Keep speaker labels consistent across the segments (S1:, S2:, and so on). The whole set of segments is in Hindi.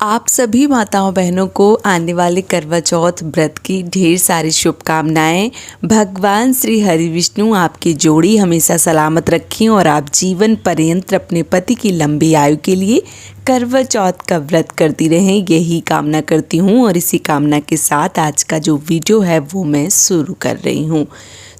S1: आप सभी माताओं बहनों को आने वाले करवा चौथ व्रत की ढेर सारी शुभकामनाएं। भगवान श्री हरि विष्णु आपकी जोड़ी हमेशा सलामत रखें और आप जीवन पर्यंत अपने पति की लंबी आयु के लिए करवा चौथ का व्रत करती रहें, यही कामना करती हूँ। और इसी कामना के साथ आज का जो वीडियो है वो मैं शुरू कर रही हूँ।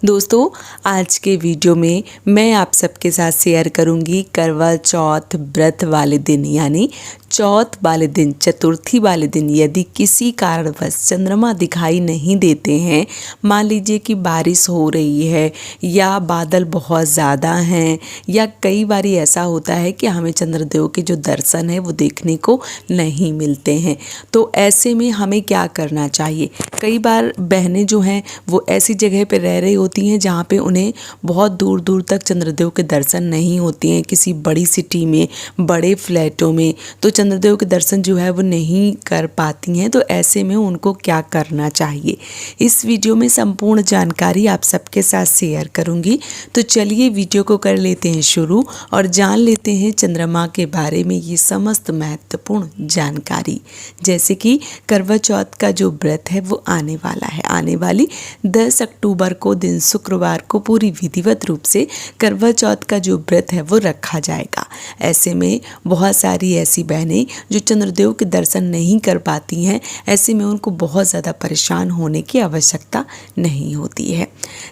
S1: दोस्तों, आज के वीडियो में मैं आप सबके साथ शेयर करूंगी करवा चौथ व्रत वाले दिन यानी चौथ वाले दिन, चतुर्थी वाले दिन यदि किसी कारणवश चंद्रमा दिखाई नहीं देते हैं, मान लीजिए कि बारिश हो रही है या बादल बहुत ज़्यादा हैं या कई बार ऐसा होता है कि हमें चंद्रदेव के जो दर्शन है वो देखने को नहीं मिलते हैं, तो ऐसे में हमें क्या करना चाहिए। कई बार बहनें जो हैं वो ऐसी जगह पर रह रही होती हैं जहाँ पे उन्हें बहुत दूर दूर तक चंद्रदेव के दर्शन नहीं होते हैं, किसी बड़ी सिटी में, बड़े फ्लैटों में, तो चंद्रदेव के दर्शन जो है वो नहीं कर पाती हैं। तो ऐसे में उनको क्या करना चाहिए, इस वीडियो में संपूर्ण जानकारी आप सबके साथ शेयर करूंगी। तो चलिए वीडियो को कर लेते हैं शुरू और जान लेते हैं चंद्रमा के बारे में ये समस्त महत्वपूर्ण जानकारी। जैसे कि करवा चौथ का जो व्रत है वो आने वाला है, आने वाली 10 अक्टूबर को दिन शुक्रवार को पूरी विधिवत रूप से करवा चौथ का जो व्रत है वो रखा जाएगा। ऐसे में बहुत सारी ऐसी बहनें जो चंद्रदेव के दर्शन नहीं कर पाती हैं, ऐसे में उनको बहुत ज़्यादा परेशान होने की आवश्यकता नहीं होती है।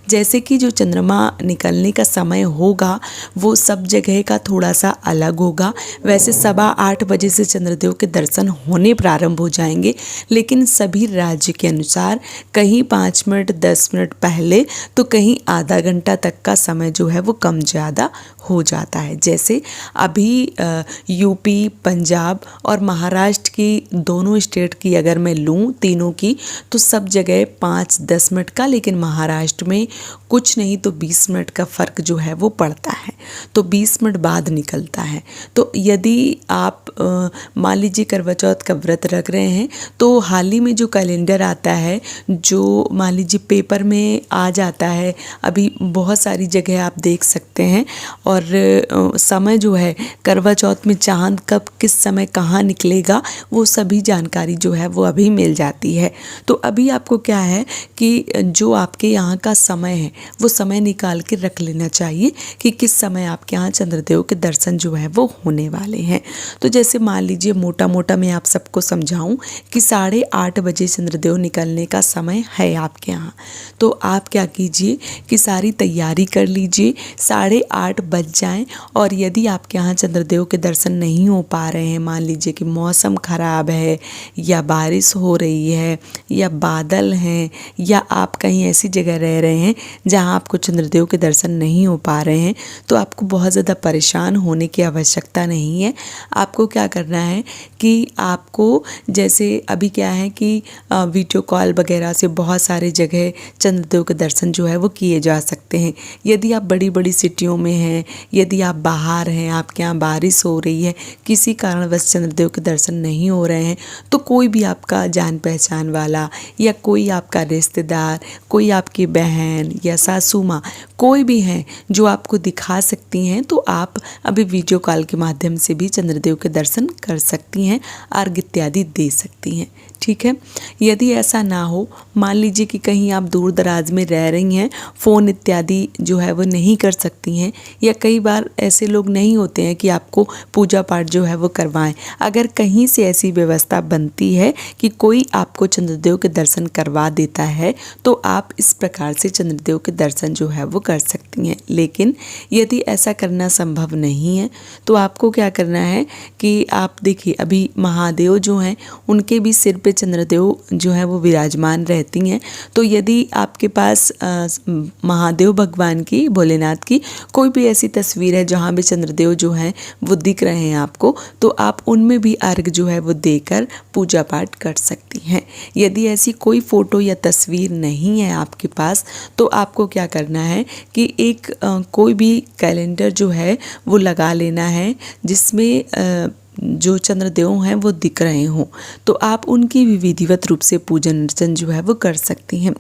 S1: जैसे कि जो चंद्रमा निकलने का समय होगा वो सब जगह का थोड़ा सा अलग होगा। वैसे 7:15 बजे से चंद्रदेव के दर्शन होने प्रारंभ हो जाएंगे, लेकिन सभी राज्य के अनुसार कहीं 5 मिनट 10 मिनट पहले तो कहीं आधा घंटा तक का समय जो है वो कम ज़्यादा हो जाता है। जैसे अभी यूपी, पंजाब और महाराष्ट्र की दोनों स्टेट की अगर मैं लूँ, तीनों की, तो सब जगह 5-10 मिनट का, लेकिन महाराष्ट्र में कुछ नहीं तो 20 मिनट का फ़र्क जो है वो पड़ता है, तो 20 मिनट बाद निकलता है। तो यदि आप मान लीजिए करवा चौथ का व्रत रख रहे हैं तो हाल ही में जो कैलेंडर आता है, जो मान लीजिए पेपर में आ जाता है, अभी बहुत सारी जगह आप देख सकते हैं, और समय जो है करवा चौथ में चांद कब किस समय कहाँ निकलेगा वो सभी जानकारी जो है वो अभी मिल जाती है। तो अभी आपको क्या है कि जो आपके यहाँ का समय है वो समय निकाल के रख लेना चाहिए कि किस समय आपके यहाँ चंद्रदेव के दर्शन जो है वो होने वाले हैं। तो जैसे मान लीजिए मोटा मोटा मैं आप सबको समझाऊं कि 8:30 बजे चंद्रदेव निकलने का समय है आपके यहाँ, तो आप क्या कीजिए कि सारी तैयारी कर लीजिए, 8:30 बज जाएं। और यदि आपके यहाँ चंद्रदेव के दर्शन नहीं हो पा रहे हैं, मान लीजिए कि मौसम ख़राब है या बारिश हो रही है या बादल हैं या आप कहीं ऐसी जगह रह रहे हैं जहाँ आपको चंद्रदेव के दर्शन नहीं हो पा रहे हैं, तो आपको बहुत ज़्यादा परेशान होने की आवश्यकता नहीं है। आपको क्या करना है कि आपको जैसे अभी क्या है कि वीडियो कॉल वगैरह से बहुत सारे जगह चंद्रदेव के दर्शन जो है वो किए जा सकते हैं। यदि आप बड़ी बड़ी सिटियों में हैं, यदि आप बाहर हैं, आपके यहाँ बारिश हो रही है, किसी कारणवश चंद्रदेव के दर्शन नहीं हो रहे हैं, तो कोई भी आपका जान पहचान वाला या कोई आपका रिश्तेदार, कोई आपकी बहन या सासू माँ, कोई भी हैं जो आपको दिखा सकती हैं, तो आप अभी वीडियो कॉल के माध्यम से भी चंद्रदेव के दर्शन कर सकती हैं, अर्घ इत्यादि दे सकती हैं। ठीक है। यदि ऐसा ना हो, मान लीजिए कि कहीं आप दूर दराज में रह रही हैं, फ़ोन इत्यादि जो है वो नहीं कर सकती हैं, या कई बार ऐसे लोग नहीं होते हैं कि आपको पूजा पाठ जो है वो करवाएं। अगर कहीं से ऐसी व्यवस्था बनती है कि कोई आपको चंद्रदेव के दर्शन करवा देता है, तो आप इस प्रकार से चंद्रदेव के दर्शन जो है वो कर सकती हैं। लेकिन यदि ऐसा करना संभव नहीं है तो आपको क्या करना है कि आप देखिए अभी महादेव जो हैं उनके भी सिर पे चंद्रदेव जो है वो विराजमान रहती हैं। तो यदि आपके पास महादेव भगवान की, भोलेनाथ की कोई भी ऐसी तस्वीर है जहाँ भी चंद्रदेव जो हैं वो दिख रहे हैं आपको, तो आप उनमें भी अर्घ जो है वो देकर पूजा पाठ कर सकती हैं। यदि ऐसी कोई फ़ोटो या तस्वीर नहीं है आपके पास, तो आपको क्या करना है कि एक कोई भी कैलेंडर जो है वो लगा लेना है, जिसमें जो चंद्रदेव हैं वो दिख रहे हों, तो आप उनकी भी विधिवत रूप से पूजन अर्चन जो है वो कर सकती हैं।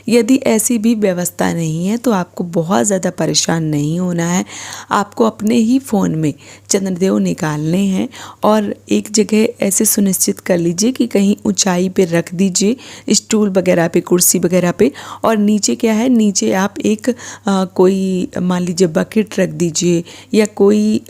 S1: यदि ऐसी भी व्यवस्था नहीं है तो आपको बहुत ज़्यादा परेशान नहीं होना है। आपको अपने ही फ़ोन में चंद्रदेव निकालने हैं और एक जगह ऐसे सुनिश्चित कर लीजिए कि कहीं ऊंचाई पे रख दीजिए, स्टूल वगैरह पे, कुर्सी वगैरह पे। और नीचे क्या है, नीचे आप एक कोई मान लीजिए बकेट रख दीजिए, या कोई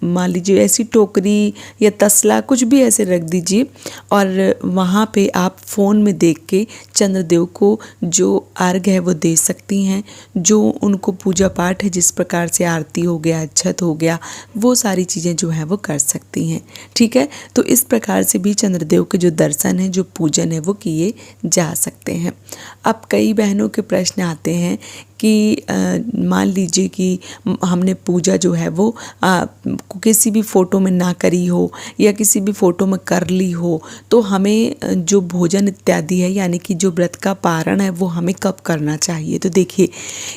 S1: मान लीजिए ऐसी टोकरी या तसला कुछ भी ऐसे रख दीजिए, और वहाँ पे आप फ़ोन में देख के चंद्रदेव को जो अर्घ है वो दे सकती हैं। जो उनको पूजा पाठ है, जिस प्रकार से आरती हो गया, अक्षत हो गया, वो सारी चीज़ें जो है वो कर सकती हैं। ठीक है, तो इस प्रकार से भी चंद्रदेव के जो दर्शन है, जो पूजन है, वो किए जा सकते हैं। अब कई बहनों के प्रश्न आते हैं कि मान लीजिए कि हमने पूजा जो है वो किसी भी फ़ोटो में ना करी हो या किसी भी फ़ोटो में कर ली हो, तो हमें जो भोजन इत्यादि है, यानी कि जो व्रत का पारण है, वो हमें कब करना चाहिए। तो देखिए,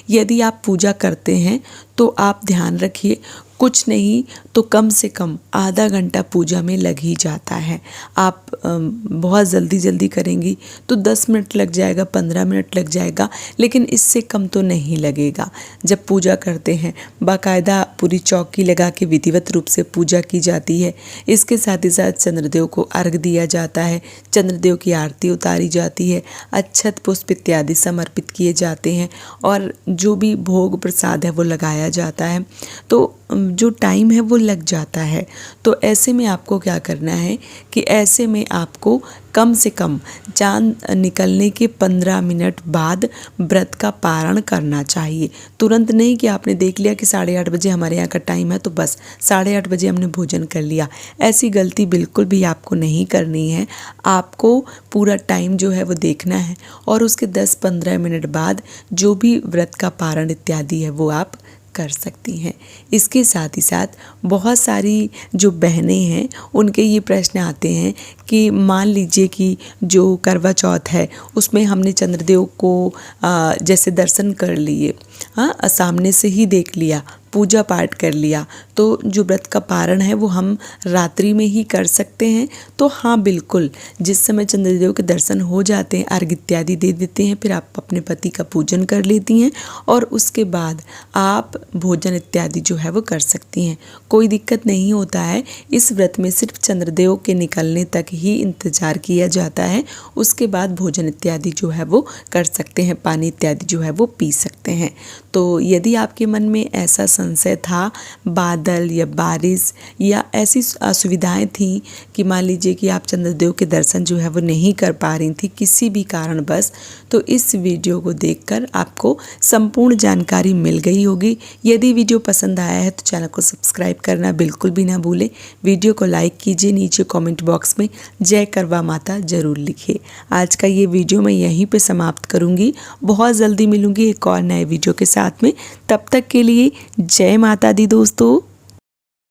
S1: यदि आप पूजा करते हैं तो आप ध्यान रखिए, कुछ नहीं तो कम से कम आधा घंटा पूजा में लग ही जाता है। आप बहुत जल्दी करेंगी तो 10 मिनट लग जाएगा, 15 मिनट लग जाएगा, लेकिन इससे कम तो नहीं लगेगा। जब पूजा करते हैं, बाकायदा पूरी चौकी लगा के विधिवत रूप से पूजा की जाती है। इसके साथ ही साथ चंद्रदेव को अर्घ दिया जाता है, चंद्रदेव की आरती उतारी जाती है, अक्षत पुष्प इत्यादि समर्पित किए जाते हैं, और जो भी भोग प्रसाद है वो लगाया जाता है। तो जो टाइम है वो लग जाता है। तो ऐसे में आपको क्या करना है कि ऐसे में आपको कम से कम चांद निकलने के 15 मिनट बाद व्रत का पारण करना चाहिए। तुरंत नहीं कि आपने देख लिया कि 8:30 बजे हमारे यहाँ का टाइम है तो बस 8:30 बजे हमने भोजन कर लिया। ऐसी गलती बिल्कुल भी आपको नहीं करनी है। आपको पूरा टाइम जो है वो देखना है, और उसके 10-15 मिनट बाद जो भी व्रत का पारण इत्यादि है वो आप कर सकती हैं। इसके साथ ही साथ बहुत सारी जो बहनें हैं उनके ये प्रश्न आते हैं कि मान लीजिए कि जो करवा चौथ है उसमें हमने चंद्रदेव को जैसे दर्शन कर लिए, सामने से ही देख लिया, पूजा पाठ कर लिया, तो जो व्रत का पारण है वो हम रात्रि में ही कर सकते हैं। तो हाँ, बिल्कुल, जिस समय चंद्रदेव के दर्शन हो जाते हैं, अर्घ इत्यादि दे देते हैं, फिर आप अपने पति का पूजन कर लेती हैं और उसके बाद आप भोजन इत्यादि जो है वो कर सकती हैं। कोई दिक्कत नहीं होता है। इस व्रत में सिर्फ चंद्रदेव के निकलने तक ही इंतजार किया जाता है, उसके बाद भोजन इत्यादि जो है वो कर सकते हैं, पानी इत्यादि जो है वो पी सकते हैं। तो यदि आपके मन में ऐसा संशय था, बादल या बारिश या ऐसी असुविधाएं थी कि मान लीजिए कि आप चंद्रदेव के दर्शन जो है वो नहीं कर पा रही थी किसी भी कारणवश, तो इस वीडियो को देखकर आपको संपूर्ण जानकारी मिल गई होगी। यदि वीडियो पसंद आया है तो चैनल को सब्सक्राइब करना बिल्कुल भी ना भूलें। वीडियो को लाइक कीजिए, नीचे कमेंट बॉक्स में जय करवा माता जरूर लिखिए। आज का ये वीडियो मैं यहीं पे समाप्त करूँगी। बहुत जल्दी मिलूँगी एक और नए वीडियो के साथ में। तब तक के लिए जय माता दी दोस्तों।